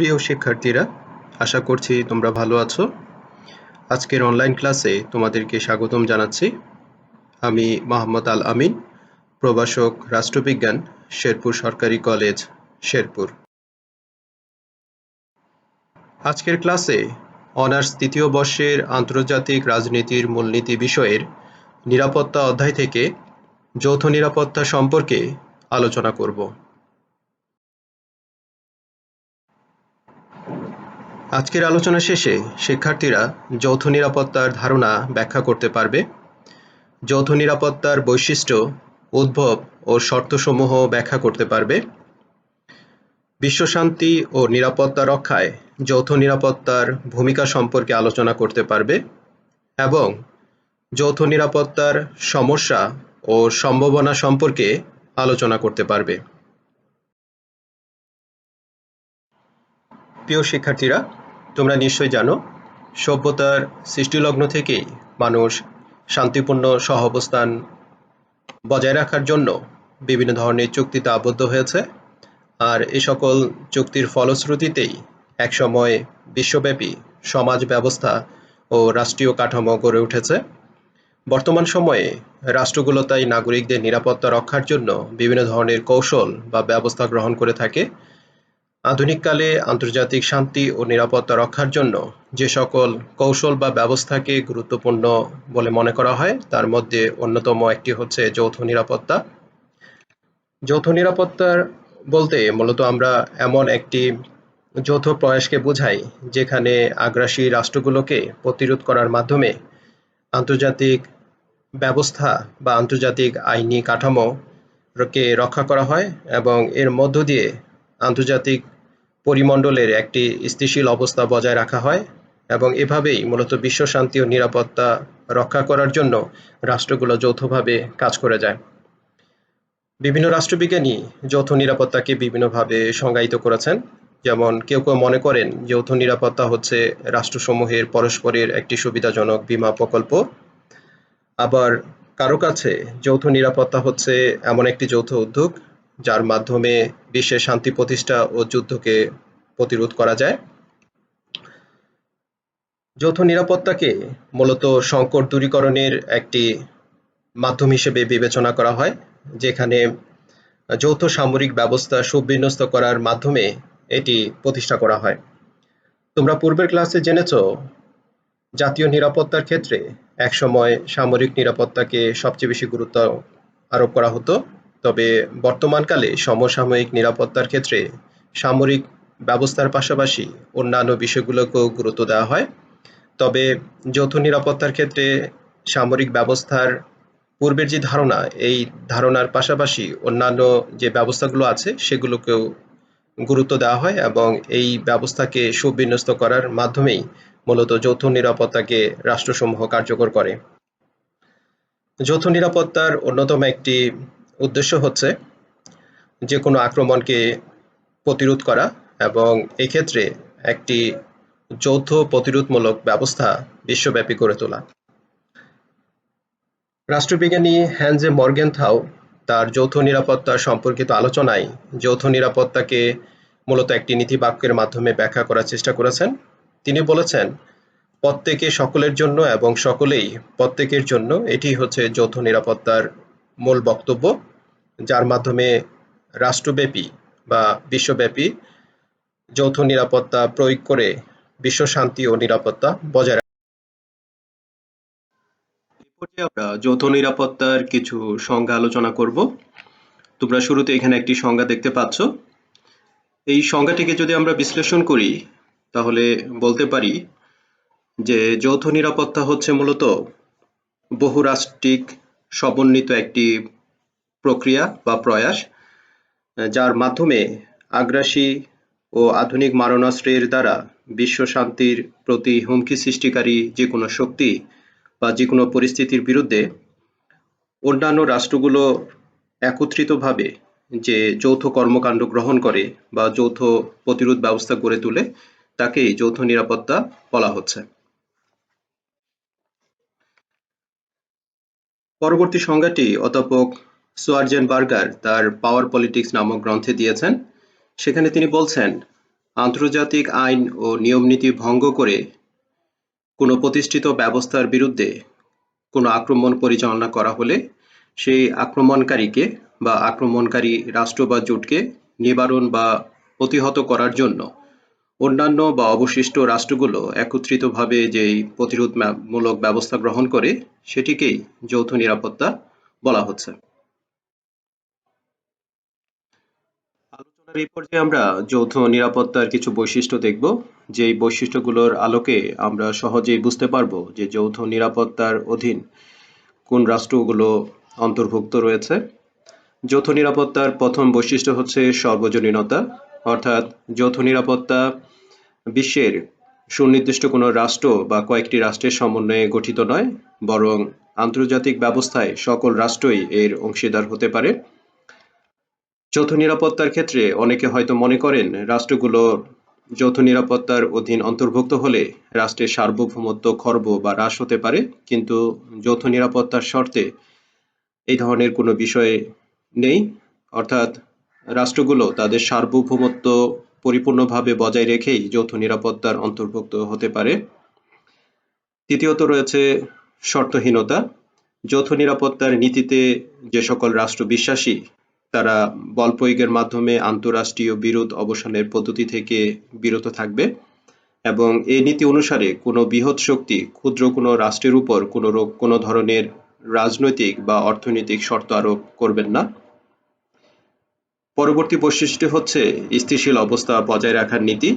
প্রিয় শিক্ষার্থীরা, আশা করছি তোমরা ভালো আছো। আজকের অনলাইন ক্লাসে তোমাদেরকে স্বাগতম জানাচ্ছি। আমি মোহাম্মদ আল আমিন, প্রভাষক রাষ্ট্রবিজ্ঞান, শেরপুর সরকারি কলেজ, শেরপুর। আজকের ক্লাসে অনার্স তৃতীয় বর্ষের আন্তর্জাতিক রাজনীতির মূলনীতি বিষয়ের নিরাপত্তা অধ্যায় থেকে যৌথ নিরাপত্তা সম্পর্কে আলোচনা করব। আজকের আলোচনা শেষে শিক্ষার্থীরা যৌথ নিরাপত্তার ধারণা ব্যাখ্যা করতে পারবে, যৌথ নিরাপত্তার বৈশিষ্ট্য, উদ্ভব ও শর্তসমূহ ব্যাখ্যা করতে পারবে, বিশ্বশান্তি ও নিরাপত্তা রক্ষায় যৌথ নিরাপত্তার ভূমিকা সম্পর্কে আলোচনা করতে পারবে এবং যৌথ নিরাপত্তার সমস্যা ও সম্ভাবনা সম্পর্কে আলোচনা করতে পারবে। প্রিয় শিক্ষার্থীরা, তোমরা নিশ্চয়ই জানো, সভ্যতার সৃষ্টিলগ্ন থেকেই মানুষ শান্তিপূর্ণ সহাবস্থান বজায় রাখার জন্য বিভিন্ন ধরনের চুক্তিতে আবদ্ধ হয়েছে, আর এ সকল চুক্তির ফলশ্রুতিতেই একসময় বিশ্বব্যাপী সমাজ ব্যবস্থা ও রাষ্ট্রীয় কাঠামো গড়ে উঠেছে। বর্তমান সময়ে রাষ্ট্রগুলো তাই নাগরিকদের নিরাপত্তা রক্ষার জন্য বিভিন্ন ধরনের কৌশল বা ব্যবস্থা গ্রহণ করে থাকে। আধুনিককালে আন্তর্জাতিক শান্তি ও নিরাপত্তা রক্ষার জন্য যে সকল কৌশল বা ব্যবস্থাকে গুরুত্বপূর্ণ বলে মনে করা হয়, তার মধ্যে অন্যতম একটি হচ্ছে যৌথ নিরাপত্তা। যৌথ নিরাপত্তার বলতে মূলত আমরা এমন একটি যৌথ প্রয়াসকে বোঝাই যেখানে আগ্রাসী রাষ্ট্রগুলোকে প্রতিরোধ করার মাধ্যমে আন্তর্জাতিক ব্যবস্থা বা আন্তর্জাতিক আইনি কাঠামোকে রক্ষা করা হয় এবং এর মধ্য দিয়ে আন্তর্জাতিক পরিমণ্ডলের একটি স্থিতিশীল অবস্থা বজায় রাখা হয় এবং এভাবেই মূলত বিশ্ব শান্তি ও নিরাপত্তা রক্ষা করার জন্য রাষ্ট্রগুলো যৌথভাবে কাজ করে যায়। বিভিন্ন রাষ্ট্রবিজ্ঞানী যৌথ নিরাপত্তাকে বিভিন্নভাবে সংজ্ঞায়িত করেছেন। যেমন কেউ কেউ মনে করেন যৌথ নিরাপত্তা হচ্ছে রাষ্ট্রসমূহের পরস্পরের একটি সুবিধাজনক বীমা প্রকল্প। আবার কারো কাছে যৌথ নিরাপত্তা হচ্ছে এমন একটি যৌথ উদ্যোগ যার মাধ্যমে বিশ্বের শান্তি প্রতিষ্ঠা ও যুদ্ধকে প্রতিরোধ করা যায়। যৌথ নিরাপত্তাকে মূলত সংকট দূরীকরণের একটি মাধ্যম হিসেবে বিবেচনা করা হয়, যেখানে যৌথ সামরিক ব্যবস্থা সুবিন্যস্ত করার মাধ্যমে এটি প্রতিষ্ঠা করা হয়। তোমরা পূর্বের ক্লাসে জেনেছ, জাতীয় নিরাপত্তার ক্ষেত্রে একসময় সামরিক নিরাপত্তাকে সবচেয়ে বেশি গুরুত্ব আরোপ করা হতো, তবে বর্তমানকালে সমসাময়িক নিরাপত্তার ক্ষেত্রে সামরিক ব্যবস্থার পাশাপাশি অন্যান্য বিষয়গুলোকেও গুরুত্ব দেওয়া হয়। তবে যৌথ নিরাপত্তার ক্ষেত্রে সামরিক ব্যবস্থার পূর্বের যে ধারণা, এই ধারণার পাশাপাশি অন্যান্য যে ব্যবস্থাগুলো আছে সেগুলোকেও গুরুত্ব দেওয়া হয় এবং এই ব্যবস্থাকে সুবিন্যস্ত করার মাধ্যমেই মূলত যৌথ নিরাপত্তাকে রাষ্ট্রসমূহ কার্যকর করে। যৌথ নিরাপত্তার অন্যতম একটি উদ্দেশ্য হচ্ছে যে কোনো আক্রমণকে প্রতিরোধ করা এবং এক্ষেত্রে একটি যৌথ প্রতিরোধমূলক ব্যবস্থা বিশ্বব্যাপী গড়ে তোলা। রাষ্ট্রবিজ্ঞানী হ্যানজে মর্গেনথাউ তার যৌথ নিরাপত্তা সম্পর্কিত আলোচনায় যৌথ নিরাপত্তাকে মূলত একটি নীতিবাক্যের মাধ্যমে ব্যাখ্যা করার চেষ্টা করেছেন। তিনি বলেছেন, প্রত্যেকে সকলের জন্য এবং সকলেই প্রত্যেকের জন্য, এটি হচ্ছে যৌথ নিরাপত্তার মূল বক্তব্য, যার মাধ্যমে রাষ্ট্রব্যাপী বা বিশ্বব্যাপী যৌথ নিরাপত্তা প্রয়োগ করে বিশ্ব শান্তি ও নিরাপত্তা বজায় রাখা। আমরা যৌথ নিরাপত্তার কিছু সংজ্ঞা আলোচনা করব। তোমরা শুরুতে এখানে একটি সংজ্ঞা দেখতে পাচ্ছ। এই সংজ্ঞাটিকে যদি আমরা বিশ্লেষণ করি তাহলে বলতে পারি যে যৌথ নিরাপত্তা হচ্ছে মূলত বহুরাষ্ট্রিক সমন্বিত একটি প্রক্রিয়া বা প্রয়াস, যার মাধ্যমে আগ্রাসী ও আধুনিক মারণাস্ত্রের দ্বারা বিশ্ব শান্তির প্রতি হুমকি সৃষ্টিকারী যে কোনো শক্তি বা যে কোনো পরিস্থিতির বিরুদ্ধে অন্যান্য রাষ্ট্রগুলো একত্রিতভাবে যে যৌথ কর্মকাণ্ড গ্রহণ করে বা যৌথ প্রতিরোধ ব্যবস্থা গড়ে তোলে, তাকেই যৌথ নিরাপত্তা বলা হচ্ছে। পরবর্তী সংজ্ঞাটি অধ্যাপক সোয়ার্জেনবার্গার তার পাওয়ার পলিটিক্স নামক গ্রন্থে দিয়েছেন। সেখানে তিনি বলছেন, আন্তর্জাতিক আইন ও নিয়মনীতি ভঙ্গ করে কোনো প্রতিষ্ঠিত ব্যবস্থার বিরুদ্ধে কোনো আক্রমণ পরিচালনা করা হলে সেই আক্রমণকারীকে বা আক্রমণকারী রাষ্ট্র বা জোটকে নিবারণ বা প্রতিহত করার জন্য অন্যান্য বা অবশিষ্ট রাষ্ট্রগুলো একত্রিতভাবে যেই প্রতিরোধমূলক ব্যবস্থা গ্রহণ করে সেটিকেই যৌথ নিরাপত্তা বলা হচ্ছে। আলোচনার এই পর্যায়ে আমরা যৌথ নিরাপত্তার কিছু বৈশিষ্ট্য দেখব, যেই বৈশিষ্ট্যগুলোর আলোকে আমরা সহজেই বুঝতে পারবো যে যৌথ নিরাপত্তার অধীন কোন রাষ্ট্রগুলো অন্তর্ভুক্ত রয়েছে। যৌথ নিরাপত্তার প্রথম বৈশিষ্ট্য হচ্ছে সর্বজনীনতা, অর্থাৎ যৌথ নিরাপত্তা বিশ্বের সুনির্দিষ্ট কোনো রাষ্ট্র বা কয়েকটি রাষ্ট্রের সমন্বয়ে গঠিত নয়, বরং আন্তর্জাতিক ব্যবস্থায় সকল রাষ্ট্রই এর অংশীদার হতে পারে। যৌথ নিরাপত্তার ক্ষেত্রে অনেকে হয়তো মনে করেন রাষ্ট্রগুলো যৌথ নিরাপত্তার অধীন অন্তর্ভুক্ত হলে রাষ্ট্রের সার্বভৌমত্ব খর্ব বা হ্রাস হতে পারে, কিন্তু যৌথ নিরাপত্তার শর্তে এই ধরনের কোনো বিষয় নেই, অর্থাৎ রাষ্ট্রগুলো তাদের সার্বভৌমত্ব পরিপূর্ণভাবে বজায় রেখেই যৌথ নিরাপত্তার অন্তর্ভুক্ত হতে পারে। তৃতীয়ত রয়েছে শর্তহীনতা। যৌথ নিরাপত্তার নীতিতে যে সকল রাষ্ট্র বিশ্বাসী তারা বল প্রয়োগের মাধ্যমে আন্তঃরাষ্ট্রীয় বিরোধ অবসানের পদ্ধতি থেকে বিরত থাকবে এবং এই নীতি অনুসারে কোনো বৃহৎ শক্তি ক্ষুদ্র কোনো রাষ্ট্রের উপর কোনো ধরনের রাজনৈতিক বা অর্থনৈতিক শর্ত আরোপ করবেন না। পরবর্তী বৈশিষ্ট্য হচ্ছে স্থিতিশীল অবস্থা বজায় রাখার নীতি,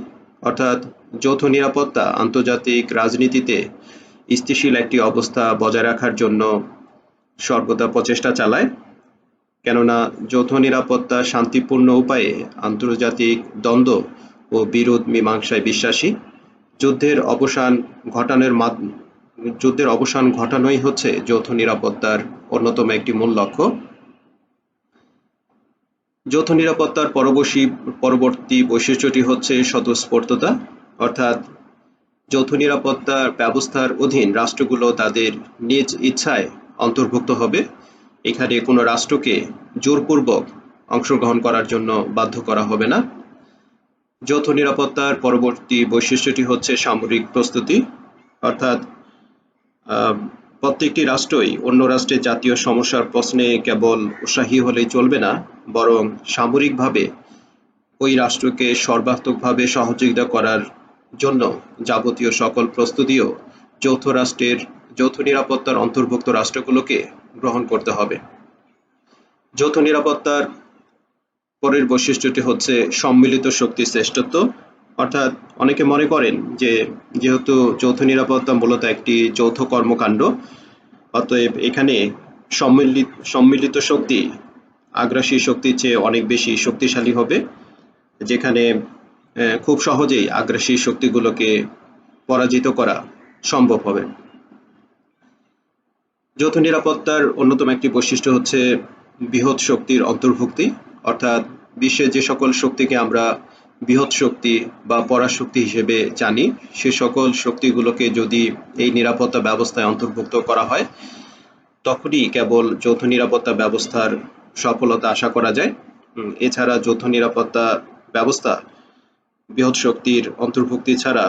অর্থাৎ যৌথ নিরাপত্তা আন্তর্জাতিক রাজনীতিতে স্থিতিশীল একটি অবস্থা বজায় রাখার জন্য সর্বদা প্রচেষ্টা চালায়, কেননা যৌথ নিরাপত্তা শান্তিপূর্ণ উপায়ে আন্তর্জাতিক দ্বন্দ্ব ও বিরোধ মীমাংসায় বিশ্বাসী। যুদ্ধের অবসান ঘটানোই হচ্ছে যৌথ নিরাপত্তার অন্যতম একটি মূল লক্ষ্য। যৌথ নিরাপত্তার পরবর্তী বৈশিষ্ট্যটি হচ্ছে স্বতঃস্ফূর্ততা, অর্থাৎ যৌথ নিরাপত্তা ব্যবস্থার অধীন রাষ্ট্রগুলো তাদের নিজ ইচ্ছায় অন্তর্ভুক্ত হবে। এখানে কোনো রাষ্ট্রকে জোরপূর্বক অংশগ্রহণ করার জন্য বাধ্য করা হবে না। যৌথ নিরাপত্তার পরবর্তী বৈশিষ্ট্যটি হচ্ছে সামরিক প্রস্তুতি, অর্থাৎ প্রত্যেকটি রাষ্ট্রই অন্য রাষ্ট্রের জাতীয় সমস্যার প্রশ্নে কেবল উৎসাহী হলেই চলবে না, বরং সামরিকভাবে ওই রাষ্ট্রকে সর্বাত্মকভাবে সহযোগিতা করার জন্য যাবতীয় সকল প্রস্তুতিও যৌথ নিরাপত্তার অন্তর্ভুক্ত রাষ্ট্রগুলোকে গ্রহণ করতে হবে। যৌথ নিরাপত্তার পরের বৈশিষ্ট্যটি হচ্ছে সম্মিলিত শক্তির শ্রেষ্ঠত্ব, অর্থাৎ অনেকে মনে করেন যে যেহেতু যৌথ নিরাপত্তা মূলত একটি যৌথ কর্মকাণ্ড, অতএব এখানে সম্মিলিত শক্তি আগ্রাসী শক্তির চেয়ে অনেক বেশি শক্তিশালী হবে, যেখানে খুব সহজেই আগ্রাসী শক্তিগুলোকে পরাজিত করা সম্ভব হবে। যৌথ নিরাপত্তার অন্যতম একটি বৈশিষ্ট্য হচ্ছে বৃহৎ শক্তির অন্তর্ভুক্তি, অর্থাৎ বিশ্বের যে সকল শক্তিকে আমরা বৃহৎ শক্তি বা পরাশক্তি হিসেবে জানি, সে সকল শক্তিগুলোকে যদি এই নিরাপত্তা ব্যবস্থায় অন্তর্ভুক্ত করা হয় তখনই কেবল যৌথ নিরাপত্তা ব্যবস্থার সফলতা আশা করা যায়। এছাড়া যৌথ নিরাপত্তা ব্যবস্থা বৃহৎ শক্তির অন্তর্ভুক্তি ছাড়া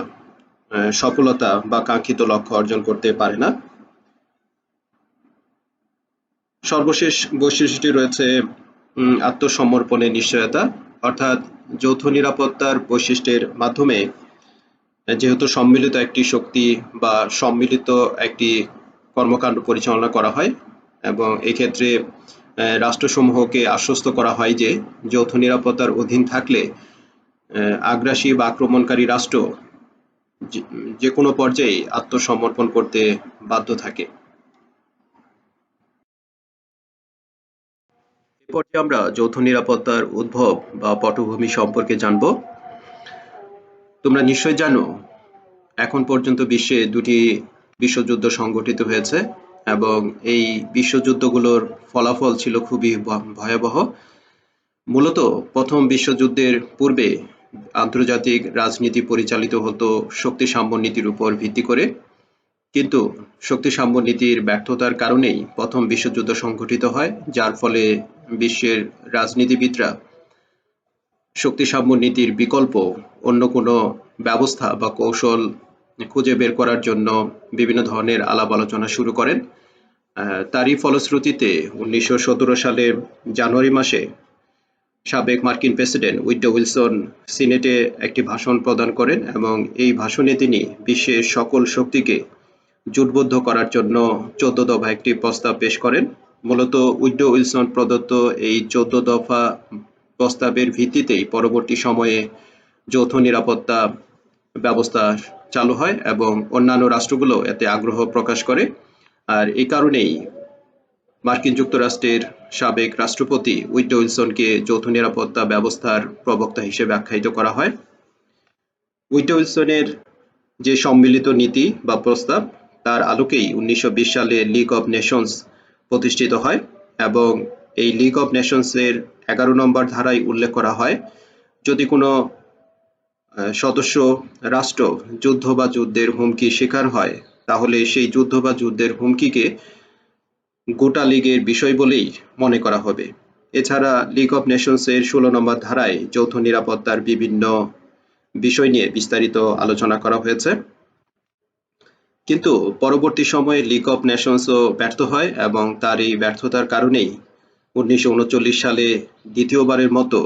সফলতা বা কাঙ্ক্ষিত লক্ষ্য অর্জন করতে পারে না। সর্বশেষ বৈশিষ্ট্যটি রয়েছে আত্মসমর্পণের নিশ্চয়তা, অর্থাৎ যৌথ নিরাপত্তার বৈশিষ্ট্যের মাধ্যমে যেহেতু সম্মিলিত একটি শক্তি বা সম্মিলিত একটি কর্মকাণ্ড পরিচালনা করা হয় এবং এক্ষেত্রে রাষ্ট্রসমূহকে আশ্বস্ত করা হয় যে যৌথ নিরাপত্তার অধীন থাকলে আগ্রাসী বা আক্রমণকারী রাষ্ট্র যে কোনো পর্যায়ে আত্মসমর্পণ করতে বাধ্য থাকে। এরপরে আমরা যৌথ নিরাপত্তার উদ্ভব বা পটভূমি সম্পর্কে জানব। তোমরা নিশ্চয় জানো এখন পর্যন্ত বিশ্বে দুটি বিশ্বযুদ্ধ সংঘটিত হয়েছে এবং এই বিশ্বযুদ্ধগুলোর ফলাফল ছিল খুবই ভয়াবহ। মূলত প্রথম বিশ্বযুদ্ধের পূর্বে আন্তর্জাতিক রাজনীতি পরিচালিত হতো শক্তি সাম্য নীতির উপর ভিত্তি করে, কিন্তু শক্তি সাম্য নীতির ব্যর্থতার কারণেই প্রথম বিশ্বযুদ্ধ সংঘটিত হয়, যার ফলে বিশ্বের রাজনীতিবিদরা শক্তিসাম্য নীতির বিকল্প অন্য কোনো ব্যবস্থা বা কৌশল খুঁজে বের করার জন্য বিভিন্ন ধরনের আলাপ আলোচনা শুরু করেন। তারই ফলশ্রুতিতে 1917 সালে জানুয়ারি মাসে সাবেক মার্কিন প্রেসিডেন্ট উইড্রো উইলসন সিনেটে একটি ভাষণ প্রদান করেন এবং এই ভাষণে তিনি বিশ্বের সকল শক্তিকে জোটবদ্ধ করার জন্য 14 দফা একটি প্রস্তাব পেশ করেন। মূলত উইড্রো উইলসন প্রদত্ত এই 14 দফা প্রস্তাবের ভিত্তিতেই পরবর্তী সময়ে যৌথ নিরাপত্তা ব্যবস্থা চালু হয় এবং অন্যান্য রাষ্ট্রগুলো এতে আগ্রহ প্রকাশ করে। আর এই কারণেই মার্কিন যুক্তরাষ্ট্রের সাবেক রাষ্ট্রপতি উইড্রো উইলসনকে যৌথ নিরাপত্তা ব্যবস্থার প্রবক্তা হিসেবে আখ্যায়িত করা হয়। উইড্রো উইলসনের যে সম্মিলিত নীতি বা প্রস্তাব তার আলোকেই 1920 সালে লীগ অব নেশনস প্রতিষ্ঠিত হয় এবং এই লীগ অব নেশনসের 11 নম্বর ধারায় উল্লেখ করা হয়, যদি কোনো সদস্য রাষ্ট্র যুদ্ধ বা যুদ্ধের হুমকি শিকার হয় তাহলে সেই যুদ্ধ বা যুদ্ধের হুমকিকে গোটা লীগের বিষয় বলেই মনে করা হবে। এছাড়া লীগ অব নেশনসের 16 নম্বর ধারায় যৌথ নিরাপত্তার বিভিন্ন বিষয় নিয়ে বিস্তারিত আলোচনা করা হয়েছে। কিন্তু পরবর্তী সময়ে লীগ অব নেশনসও ব্যর্থ হয় এবং তার এই ব্যর্থতার কারণেই 1939 সালে দ্বিতীয়বারের মতো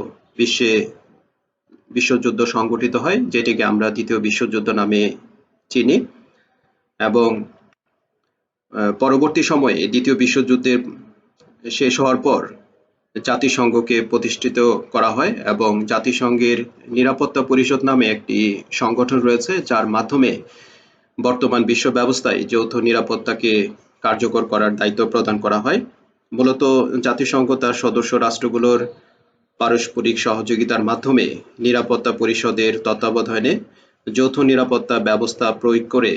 বিশ্বযুদ্ধ সংঘটিত হয়, যেটিকে আমরা দ্বিতীয় বিশ্বযুদ্ধ নামে চিনি। এবং পরবর্তী সময়ে দ্বিতীয় বিশ্বযুদ্ধের শেষ হওয়ার পর জাতিসংঘকে প্রতিষ্ঠিত করা হয় এবং জাতিসংঘের নিরাপত্তা পরিষদ নামে একটি সংগঠন রয়েছে, যার মাধ্যমে বর্তমান বিশ্ব ব্যবস্থায় যৌথ নিরাপত্তাকে কার্যকর করার দায়িত্ব প্রদান করা হয়। মূলত জাতিসংঘ তার সদস্য রাষ্ট্রগুলোর পারস্পরিক সহযোগিতার মাধ্যমে নিরাপত্তা পরিষদের তত্ত্বাবধানে যৌথ নিরাপত্তা ব্যবস্থা প্রয়োগ করে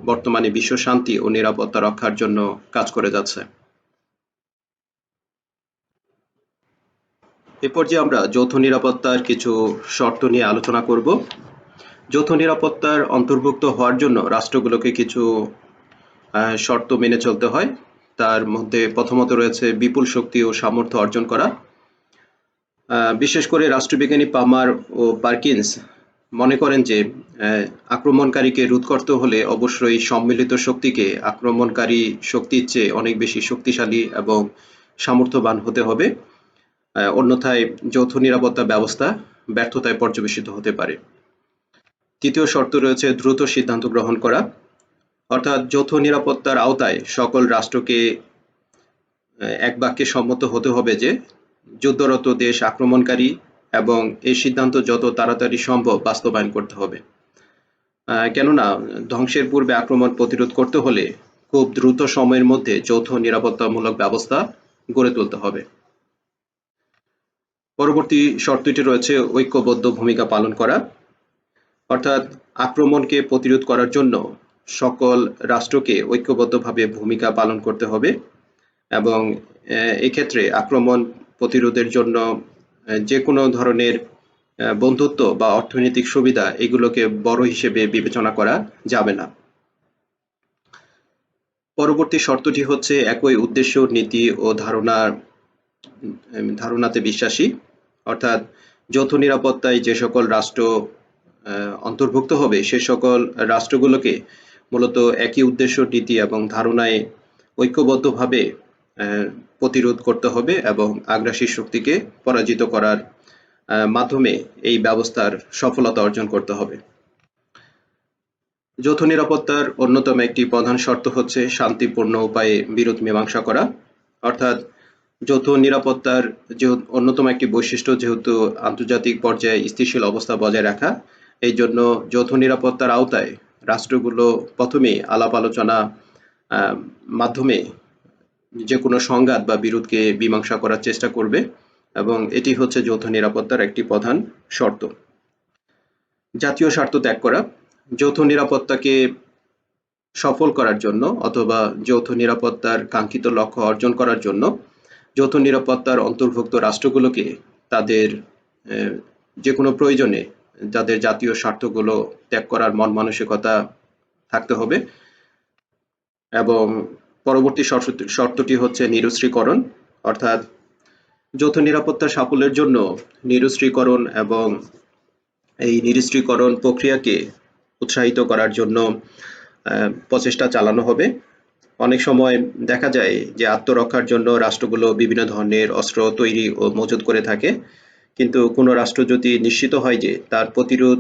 বর্তমানে বিশ্ব শান্তি ও নিরাপত্তা রক্ষার জন্য কাজ করে যাচ্ছে। এ পর্যায়ে আমরা যৌথ নিরাপত্তার কিছু শর্ত নিয়ে আলোচনা করব। যৌথ নিরাপত্তার অন্তর্ভুক্ত হওয়ার জন্য রাষ্ট্রগুলোকে কিছু শর্ত মেনে চলতে হয়। তার মধ্যে প্রথমত রয়েছে বিপুল শক্তি ও সামর্থ্য অর্জন করা। বিশেষ করে রাষ্ট্রবিজ্ঞানী পামার ও পারকিন্স মনে করেন যে আক্রমণকারীকে রোধ করতে হলে অবশ্যই সম্মিলিত শক্তিকে আক্রমণকারী শক্তির চেয়ে অনেক বেশি শক্তিশালী এবং সামর্থ্যবান হতে হবে, অন্যথায় যৌথ নিরাপত্তা ব্যবস্থা ব্যর্থতায় পর্যবেসিত হতে পারে। তৃতীয় শর্ত রয়েছে দ্রুত সিদ্ধান্ত গ্রহণ করা, অর্থাৎ যৌথ নিরাপত্তার আওতায় সকল রাষ্ট্রকে এক বাক্যে সম্মত হতে হবে যে যুদ্ধরত দেশ আক্রমণকারী এবং এই সিদ্ধান্ত যত তাড়াতাড়ি সম্ভব বাস্তবায়ন করতে হবে। কেননা ধ্বংসের পূর্বে আক্রমণ প্রতিরোধ করতে হলে খুব দ্রুত সময়ের মধ্যে যৌথ নিরাপত্তামূলক ব্যবস্থা গড়ে তুলতে হবে। পরবর্তী শর্তটি রয়েছে ঐক্যবদ্ধ ভূমিকা পালন করা, অর্থাৎ আক্রমণকে প্রতিরোধ করার জন্য সকল রাষ্ট্রকে ঐক্যবদ্ধভাবে ভূমিকা পালন করতে হবে এবং এক্ষেত্রে আক্রমণ প্রতিরোধের জন্য যে কোনো ধরনের বন্ধুত্ব বা অর্থনৈতিক সুবিধা এগুলোকে বড় হিসেবে বিবেচনা করা যাবে না। পরবর্তী শর্তটি হচ্ছে একই উদ্দেশ্য, নীতি ও ধারণাতে বিশ্বাসী, অর্থাৎ যৌথ নিরাপত্তায় যে সকল রাষ্ট্র অন্তর্ভুক্ত হবে সে সকল রাষ্ট্রগুলোকে মূলত একই উদ্দেশ্য, নীতি এবং ধারণায় ঐক্যবদ্ধভাবে প্রতিরোধ করতে হবে এবং আগ্রাসী শক্তিকে পরাজিত করার মাধ্যমে এই ব্যবস্থার সফলতা অর্জন করতে হবে। যৌথ নিরাপত্তার অন্যতম একটি প্রধান শর্ত হচ্ছে শান্তিপূর্ণ উপায়ে বিরোধ মীমাংসা করা, অর্থাৎ যৌথ নিরাপত্তার যে অন্যতম একটি বৈশিষ্ট্য যেহেতু আন্তর্জাতিক পর্যায়ে স্থিতিশীল অবস্থা বজায় রাখা, এই জন্য যৌথ নিরাপত্তার আওতায় রাষ্ট্রগুলো প্রথমেই আলাপ আলোচনা মাধ্যমে যে কোনো সংঘাত বা বিরোধকে মীমাংসা করার চেষ্টা করবে এবং এটি হচ্ছে যৌথ নিরাপত্তার একটি প্রধান শর্ত। জাতীয় স্বার্থ ত্যাগ করা, যৌথ নিরাপত্তাকে সফল করার জন্য অথবা যৌথ নিরাপত্তার কাঙ্ক্ষিত লক্ষ্য অর্জন করার জন্য যৌথ নিরাপত্তার অন্তর্ভুক্ত রাষ্ট্রগুলোকে তাদের যে কোনো প্রয়োজনে যাদের জাতীয় স্বার্থগুলো ত্যাগ করার মন মানসিকতা থাকতে হবে। এবং পরবর্তী শর্তটি হচ্ছে নিরস্ত্রীকরণ, অর্থাৎ যৌথ নিরাপত্তা সাফল্যের জন্য নিরস্ত্রীকরণ এবং এই নিরস্ত্রীকরণ প্রক্রিয়াকে উৎসাহিত করার জন্য প্রচেষ্টা চালানো হবে। অনেক সময় দেখা যায় যে আত্মরক্ষার জন্য রাষ্ট্রগুলো বিভিন্ন ধরনের অস্ত্র তৈরি ও মজুত করে থাকে, কিন্তু কোনো রাষ্ট্র যদি নিশ্চিত হয় যে তার প্রতিরোধ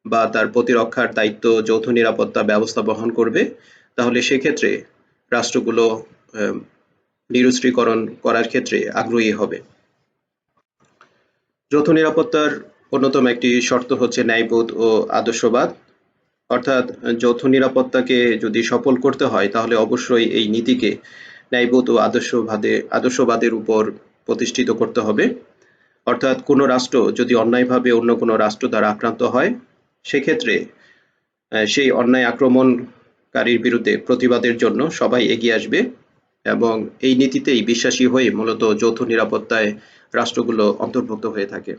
বা তার প্রতিরক্ষার দায়িত্ব যৌথ নিরাপত্তা ব্যবস্থা বহন করবে, তাহলে সেক্ষেত্রে রাষ্ট্রগুলো নিরস্ত্রীকরণ করার ক্ষেত্রে আগ্রহী হবে। যৌথ নিরাপত্তার অন্যতম একটি শর্ত হচ্ছে ন্যায়বোধ ও আদর্শবাদ। অর্থাৎ যৌথ নিরাপত্তাকে যদি সফল করতে হয় তাহলে অবশ্যই এই নীতিকে ন্যায়বোধ ও আদর্শবাদের উপর প্রতিষ্ঠিত করতে হবে। অর্থাৎ কোনো রাষ্ট্র যদি অন্যায়ভাবে অন্য কোনো রাষ্ট্র দ্বারা আক্রান্ত হয়, সেক্ষেত্রে সেই অন্যায় আক্রমণকারীর বিরুদ্ধে প্রতিবাদের জন্য সবাই এগিয়ে আসবে এবং এই নীতিতেই বিশ্বাসী হয়ে মূলত যৌথ নিরাপত্তায় রাষ্ট্রগুলো অন্তর্ভুক্ত হয়ে থাকে।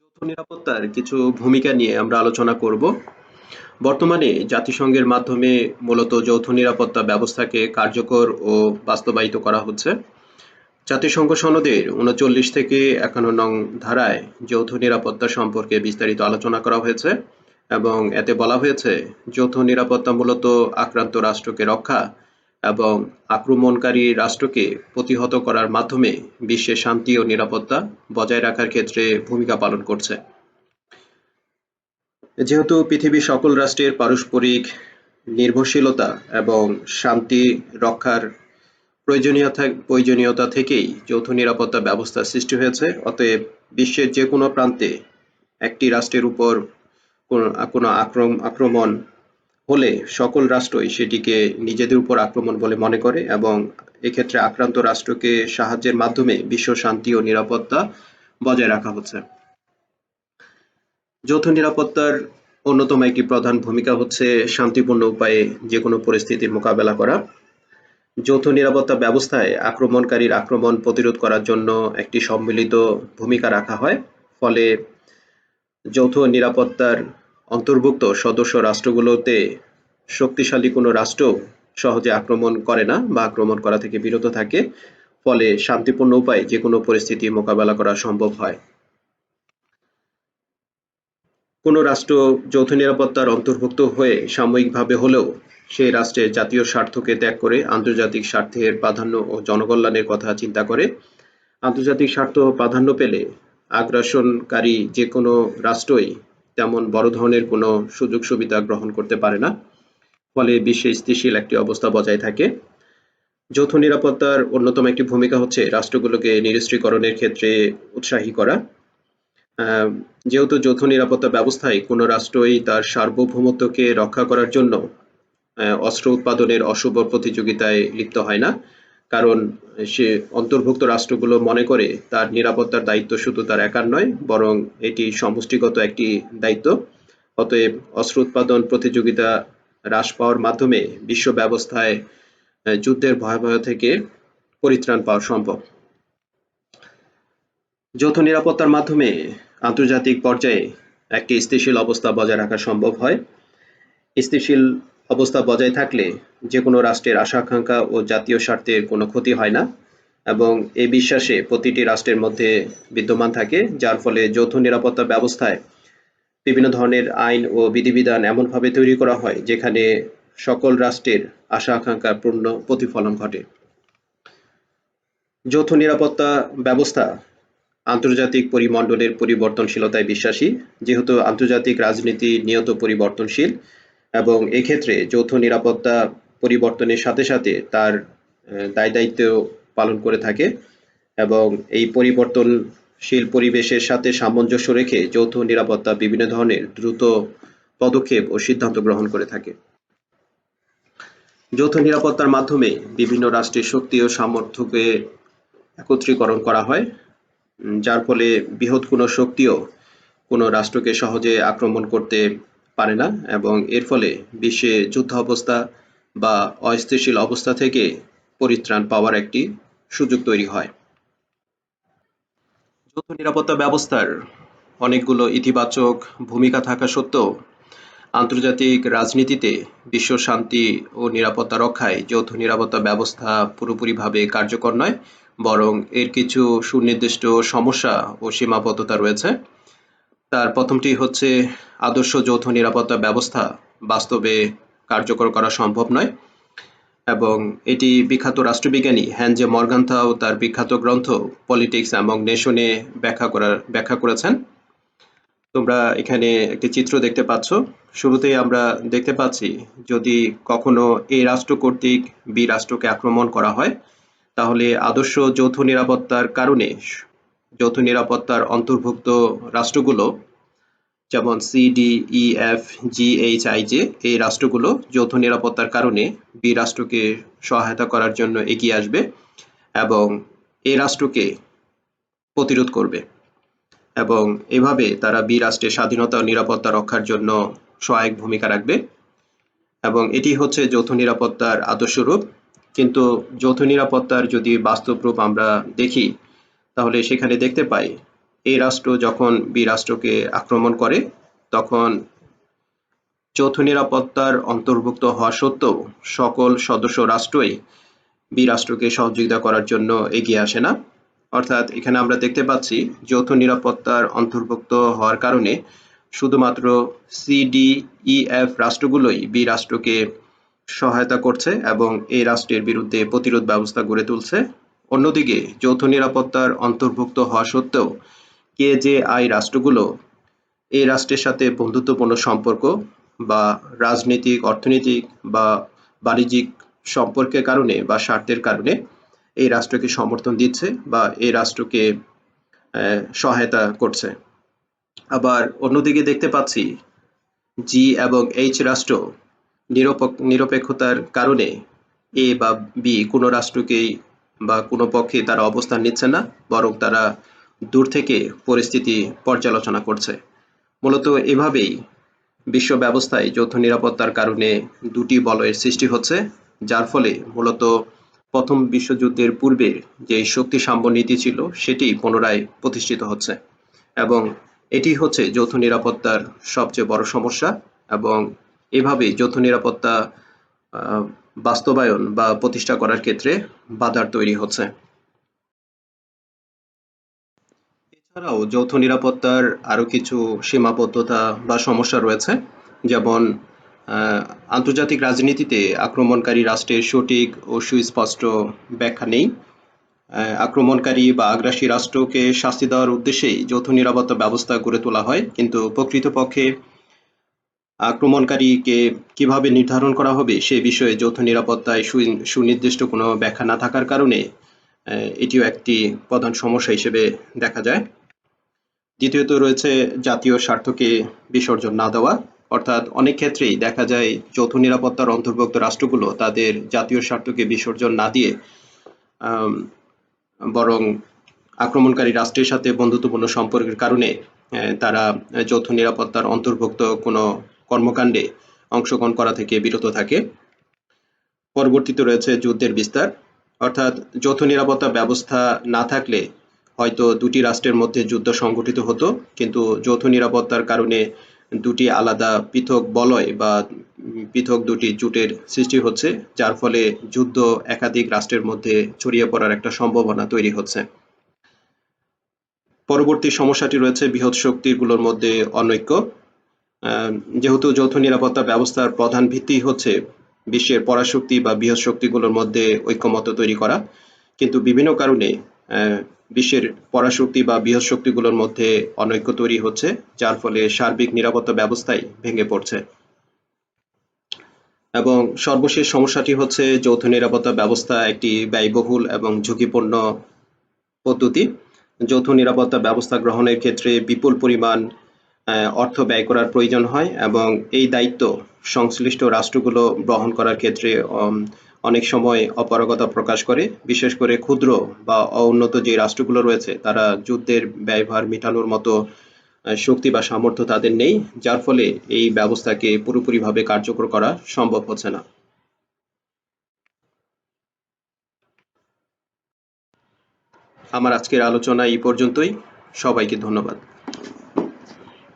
যৌথ নিরাপত্তার কিছু ভূমিকা নিয়ে আমরা আলোচনা করব। বর্তমানে জাতিসংঘের মাধ্যমে মূলত যৌথ নিরাপত্তা ব্যবস্থাকে কার্যকর ও বাস্তবায়িত করা হচ্ছে। জাতিসংঘ সনদের ৩৯ থেকে ৫১ নং ধারায় যৌথ নিরাপত্তা সম্পর্কে বিস্তারিত আলোচনা করা হয়েছে এবং এতে বলা হয়েছে যৌথ নিরাপত্তা মূলত আক্রান্ত রাষ্ট্রকে রক্ষা এবং আক্রমণকারী রাষ্ট্রকে প্রতিহত করার মাধ্যমে বিশ্বের শান্তি ও নিরাপত্তা বজায় রাখার ক্ষেত্রে ভূমিকা পালন করছে। যেহেতু পৃথিবীর সকল রাষ্ট্রের পারস্পরিক নির্ভরশীলতা এবং শান্তি রক্ষার প্রয়োজনীয়তা থেকেই যৌথ নিরাপত্তা ব্যবস্থা সৃষ্টি হয়েছে, অতএব বিশ্বের যে কোনো প্রান্তে একটি রাষ্ট্রের উপর কোনো আক্রমণ হলে সকল রাষ্ট্রই সেটিকে নিজেদের উপর আক্রমণ বলে মনে করে এবং এক্ষেত্রে আক্রান্ত রাষ্ট্রকে সাহায্যের মাধ্যমে বিশ্ব শান্তি ও নিরাপত্তা বজায় রাখা হচ্ছে। যৌথ নিরাপত্তার অন্যতম একটি প্রধান ভূমিকা হচ্ছে শান্তিপূর্ণ উপায়ে যে কোনো পরিস্থিতির মোকাবেলা করা। যৌথ নিরাপত্তা ব্যবস্থায় আক্রমণকারীর আক্রমণ প্রতিরোধ করার জন্য একটি সম্মিলিত ভূমিকা রাখা হয়। ফলে যৌথ নিরাপত্তার অন্তর্ভুক্ত সদস্য রাষ্ট্রগুলোতে শক্তিশালী কোনো রাষ্ট্র সহজে আক্রমণ করে না বা আক্রমণ করা থেকে বিরত থাকে। ফলে শান্তিপূর্ণ উপায়ে যে কোনো পরিস্থিতি মোকাবেলা করা সম্ভব হয়। কোনো রাষ্ট্র যৌথ নিরাপত্তার অন্তর্ভুক্ত হয়ে সাময়িকভাবে হলেও সেই রাষ্ট্রের জাতীয় স্বার্থকে ত্যাগ করে আন্তর্জাতিক স্বার্থের প্রাধান্য ও জনকল্যাণের কথা চিন্তা করে। আন্তর্জাতিক স্বার্থ প্রাধান্য পেলে আগ্রাসনকারী যে কোনো রাষ্ট্রই তেমন বড় ধরনের কোনো সুযোগ সুবিধা গ্রহণ করতে পারে না। ফলে বিশ্বে স্থিতিশীল একটি অবস্থা বজায় থাকে। যৌথ নিরাপত্তার অন্যতম একটি ভূমিকা হচ্ছে রাষ্ট্রগুলোকে নিরস্ত্রীকরণের ক্ষেত্রে উৎসাহী করা। যেহেতু যৌথ নিরাপত্তা ব্যবস্থায় কোনো রাষ্ট্রই তার সার্বভৌমত্বকে রক্ষা করার জন্য অস্ত্র উৎপাদনের অশুভ প্রতিযোগিতায় লিপ্ত হয় না, কারণ সে অন্তর্ভুক্ত রাষ্ট্রগুলো মনে করে তার নিরাপত্তার দায়িত্ব শুধু তার একার নয়, বরং এটি সমষ্টিগত একটি দায়িত্ব। অতএব অস্ত্র উৎপাদন প্রতিযোগিতা হ্রাস পাওয়ার মাধ্যমে বিশ্ব ব্যবস্থায় যুদ্ধের ভয়াবহ থেকে পরিত্রাণ পাওয়া সম্ভব। যৌথ নিরাপত্তার মাধ্যমে আন্তর্জাতিক পর্যায়ে একটি স্থিতিশীল অবস্থা বজায় রাখা সম্ভব হয়। স্থিতিশীল অবস্থা বজায় থাকলে যে কোনো রাষ্ট্রের আশা আকাঙ্ক্ষা ও জাতীয় স্বার্থের কোনো ক্ষতি হয় না এবং এই বিশ্বাসে প্রতিটি রাষ্ট্রের মধ্যে বিদ্যমান থাকে, যার ফলে যৌথ নিরাপত্তা ব্যবস্থায় বিভিন্ন ধরনের আইন ও বিধিবিধান এমনভাবে তৈরি করা হয় যেখানে সকল রাষ্ট্রের আশা আকাঙ্ক্ষার পূর্ণ প্রতিফলন ঘটে। যৌথ নিরাপত্তা ব্যবস্থা আন্তর্জাতিক পরিমণ্ডলের পরিবর্তনশীলতায় বিশ্বাসী। যেহেতু আন্তর্জাতিক রাজনীতি নিয়ত পরিবর্তনশীল এবং এক্ষেত্রে যৌথ নিরাপত্তা পরিবর্তনের সাথে সাথে তার দায়-দায়িত্ব পালন করে থাকে এবং এই পরিবর্তনশীল পরিবেশের সাথে সামঞ্জস্য রেখে যৌথ নিরাপত্তা বিভিন্ন ধরনের দ্রুত পদক্ষেপ ও সিদ্ধান্ত গ্রহণ করে থাকে। যৌথ নিরাপত্তার মাধ্যমে বিভিন্ন রাষ্ট্রের শক্তি ও সামর্থ্যকে একত্রীকরণ করা হয়, যার ফলে বৃহৎ কোনো শক্তিও কোনো রাষ্ট্রকে সহজে আক্রমণ করতে পারে না এবং এর ফলে বিশ্বে যুদ্ধাবস্থা বা অস্থিতিশীল অবস্থা থেকে পরিত্রাণ পাওয়ার একটি সুযোগ তৈরি হয়। যৌথ নিরাপত্তা ব্যবস্থার অনেকগুলো ইতিবাচক ভূমিকা থাকা সত্ত্বেও আন্তর্জাতিক রাজনীতিতে বিশ্ব শান্তি ও নিরাপত্তা রক্ষায় যৌথ নিরাপত্তা ব্যবস্থা পুরোপুরিভাবে কার্যকর নয়, বরং এর কিছু সুনির্দিষ্ট সমস্যা ও সীমাবদ্ধতা রয়েছে। তার প্রথমটি হচ্ছে আদর্শ যৌথ নিরাপত্তা ব্যবস্থা বাস্তবে কার্যকর করা সম্ভব নয়, এবং এটি বিখ্যাত রাষ্ট্রবিজ্ঞানী হ্যানজে মর্গানথাও তার বিখ্যাত গ্রন্থ পলিটিক্স অ্যামং নেশনে ব্যাখ্যা করেছেন। তোমরা এখানে একটি চিত্র দেখতে পাচ্ছ। শুরুতেই আমরা দেখতে পাচ্ছি, যদি কখনো এ রাষ্ট্র কর্তৃক বি রাষ্ট্রকে আক্রমণ করা হয়, তাহলে আদর্শ যৌথ নিরাপত্তার কারণে যৌথ নিরাপত্তার অন্তর্ভুক্ত রাষ্ট্রগুলো, যেমন C, D, E, F, G, H, I, J, এই রাষ্ট্রগুলো যৌথ নিরাপত্তার কারণে বি রাষ্ট্রকে সহায়তা করার জন্য এগিয়ে আসবে এবং এ রাষ্ট্রকে প্রতিরোধ করবে, এবং এভাবে তারা বি রাষ্ট্রের স্বাধীনতা ও নিরাপত্তা রক্ষার জন্য সহায়ক ভূমিকা রাখবে, এবং এটি হচ্ছে যৌথ নিরাপত্তার আদর্শ রূপ। কিন্তু যৌথ নিরাপত্তার যদি বাস্তব রূপ আমরা দেখি, তাহলে সেখানে দেখতে পাই, এই রাষ্ট্র যখন বি রাষ্ট্রকে আক্রমণ করে, তখন যৌথ নিরাপত্তার অন্তর্ভুক্ত হওয়া সত্ত্বেও সকল সদস্য রাষ্ট্রই বি রাষ্ট্রকে সহযোগিতা করার জন্য এগিয়ে আসে না। অর্থাৎ এখানে আমরা দেখতে পাচ্ছি, যৌথ নিরাপত্তার অন্তর্ভুক্ত হওয়ার কারণে শুধুমাত্র C, D, E, F রাষ্ট্রগুলোই B রাষ্ট্রকে সহায়তা করছে এবং এই রাষ্ট্রের বিরুদ্ধে প্রতিরোধ ব্যবস্থা গড়ে তুলছে। অন্যদিকে যৌথ নিরাপত্তার অন্তর্ভুক্ত হওয়া সত্ত্বেও কে, জে, আই রাষ্ট্রগুলো এই রাষ্ট্রের সাথে বন্ধুত্বপূর্ণ সম্পর্ক বা রাজনৈতিক, অর্থনৈতিক বা বাণিজ্যিক সম্পর্কের কারণে বা স্বার্থের কারণে এই রাষ্ট্রকে সমর্থন দিচ্ছে বা এই রাষ্ট্রকে সহায়তা করছে। আবার অন্যদিকে দেখতে পাচ্ছি, জি এবং এইচ রাষ্ট্র নিরপেক্ষতার কারণে এ বা বি কোনো রাষ্ট্রকেই বা কোনো পক্ষে তারা অবস্থান নিচ্ছে না, বরং তারা দূর থেকে পরিস্থিতি পর্যালোচনা করছে। মূলত এভাবেই বিশ্ব ব্যবস্থায় যৌথ নিরাপত্তার কারণে দুটি বলয়ের সৃষ্টি হচ্ছে, যার ফলে মূলত প্রথম বিশ্বযুদ্ধের পূর্বের যে শক্তি সাম্য নীতি ছিল সেটি পুনরায় প্রতিষ্ঠিত হচ্ছে, এবং এটি হচ্ছে যৌথ নিরাপত্তার সবচেয়ে বড় সমস্যা, এবং এভাবে যৌথ নিরাপত্তা বাস্তবায়ন বা প্রতিষ্ঠা করার ক্ষেত্রে বাধার তৈরি হচ্ছে। এছাড়াও যৌথ নিরাপত্তার আরো কিছু সীমাবদ্ধতা বা সমস্যা রয়েছে, যেমন আন্তর্জাতিক রাজনীতিতে আক্রমণকারী রাষ্ট্রের সঠিক ও সুস্পষ্ট ব্যাখ্যা নেই। আক্রমণকারী বা আগ্রাসী রাষ্ট্রকে শাস্তি দেওয়ার উদ্দেশ্যেই যৌথ নিরাপত্তা ব্যবস্থা গড়ে তোলা হয়, কিন্তু প্রকৃতপক্ষে আক্রমণকারীকে কিভাবে নির্ধারণ করা হবে সে বিষয়ে যৌথ নিরাপত্তায় সুনির্দিষ্ট কোনো ব্যাখ্যা না থাকার কারণে এটিও একটি প্রধান সমস্যা হিসেবে দেখা যায়। দ্বিতীয়ত রয়েছে জাতীয় স্বার্থকে বিসর্জন না দেওয়া, অর্থাৎ অনেক ক্ষেত্রেই দেখা যায় যৌথ নিরাপত্তার অন্তর্ভুক্ত রাষ্ট্রগুলো তাদের জাতীয় স্বার্থকে বিসর্জন না দিয়ে বরং আক্রমণকারী রাষ্ট্রের সাথে বন্ধুত্বপূর্ণ সম্পর্কের কারণে তারা যৌথ নিরাপত্তার অন্তর্ভুক্ত কোনো কর্মকাণ্ডে অংশগ্রহণ করা থেকে বিরত থাকে। পরবর্তীতে রয়েছে যুদ্ধের বিস্তার, অর্থাৎ যৌথ নিরাপত্তা ব্যবস্থা না থাকলে হয়তো দুটি রাষ্ট্রের মধ্যে যুদ্ধ সংঘটিত হতো, কিন্তু যৌথ নিরাপত্তার কারণে দুটি আলাদা পৃথক বলয় বা পৃথক দুটি জোটের সৃষ্টি হচ্ছে, যার ফলে যুদ্ধ একাধিক রাষ্ট্রের মধ্যে ছড়িয়ে পড়ার একটা সম্ভাবনা তৈরি হচ্ছে। পরবর্তী সমস্যাটি রয়েছে বৃহৎ শক্তিগুলোর মধ্যে অনৈক্য। যেহেতু যৌথ নিরাপত্তা ব্যবস্থার প্রধান ভিত্তি হচ্ছে বিশ্বের পরাশক্তি বা বৃহৎ শক্তিগুলোর মধ্যে ঐক্যমত্য তৈরি করা, কিন্তু বিভিন্ন কারণে বিশ্বের পরাশক্তি বা বৃহৎ শক্তিগুলোর মধ্যে অনৈক্য তৈরি হচ্ছে, যার ফলে সার্বিক নিরাপত্তা ব্যবস্থাই ভেঙে পড়ছে। এবং সর্বশেষ সমস্যাটি হচ্ছে যৌথ নিরাপত্তা ব্যবস্থা একটি ব্যয়বহুল এবং ঝুঁকিপূর্ণ পদ্ধতি। যৌথ নিরাপত্তা ব্যবস্থা গ্রহণের ক্ষেত্রে বিপুল পরিমাণ অর্থ ব্যয় করার প্রয়োজন হয়, এবং এই দায়িত্ব সংশ্লিষ্ট রাষ্ট্রগুলো গ্রহণ করার ক্ষেত্রে অনেক সময় অপারগতা প্রকাশ করে, বিশেষ করে ক্ষুদ্র বা অনুন্নত যে রাষ্ট্রগুলো রয়েছে তারা যুদ্ধের ব্যয়ভার মেটানোর মতো শক্তি বা সামর্থ্য তাদের নেই, যার ফলে এই ব্যবস্থাকে পুরোপুরিভাবে কার্যকর করা সম্ভব হচ্ছে না। আমার আজকের আলোচনা এই পর্যন্তই। সবাইকে ধন্যবাদ।